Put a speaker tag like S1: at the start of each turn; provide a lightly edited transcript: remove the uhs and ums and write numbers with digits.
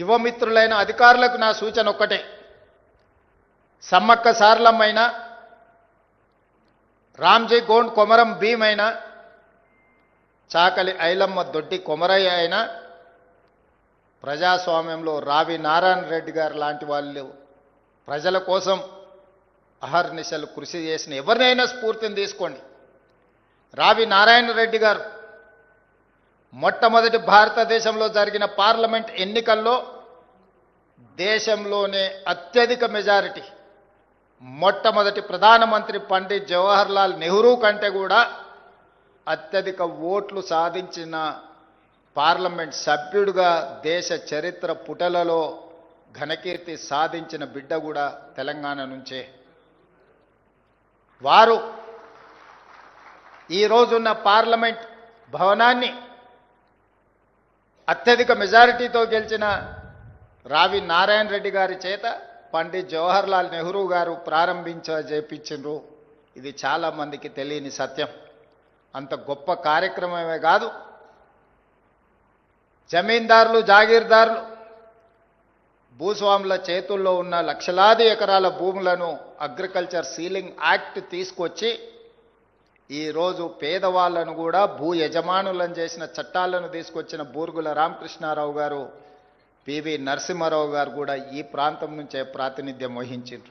S1: యువమిత్రులైన అధికారులకు నా సూచన ఒక్కటే, సమ్మక్క సారలమ్మైనా రామ్జీ గోండ్ కొమరం భీమ్ అయినా చాకలి ఐలమ్మ దొడ్డి కొమరయ్య అయినా ప్రజాస్వామ్యంలో రావి నారాయణ రెడ్డి గారు లాంటి వాళ్ళు ప్రజల కోసం అహర్నిశలు కృషి చేసిన ఎవరినైనా స్ఫూర్తిని తీసుకోండి. రావి నారాయణ రెడ్డి గారు మొట్టమొదటి భారతదేశంలో జరిగిన పార్లమెంట్ ఎన్నికల్లో దేశంలోనే అత్యధిక మెజారిటీ, మొట్టమొదటి ప్రధానమంత్రి పండిత్ జవహర్లాల్ నెహ్రూ కంటే కూడా అత్యధిక ఓట్లు సాధించిన పార్లమెంట్ సభ్యుడిగా దేశ చరిత్ర పుటలలో ఘనకీర్తి సాధించిన బిడ్డ కూడా తెలంగాణ నుంచే. వారు ఈరోజున్న పార్లమెంట్ భవనాన్ని అత్యధిక మెజారిటీతో గెలిచిన రావి నారాయణ రెడ్డి గారి చేత పండిత్ జవహర్లాల్ నెహ్రూ గారు ప్రారంభించేపించారు. ఇది చాలామందికి తెలియని సత్యం. అంత గొప్ప కార్యక్రమమే కాదు, జమీందారులు జాగీర్దారులు భూస్వాముల చేతుల్లో ఉన్న లక్షలాది ఎకరాల భూములను అగ్రికల్చర్ సీలింగ్ యాక్ట్ తీసుకొచ్చి ఈరోజు పేదవాళ్లను కూడా భూ యజమానులను చేసిన చట్టాలను తీసుకొచ్చిన బూర్గుల రామకృష్ణారావు గారు, పివి నరసింహారావు గారు కూడా ఈ ప్రాంతం నుంచే ప్రాతినిధ్యం వహించారు.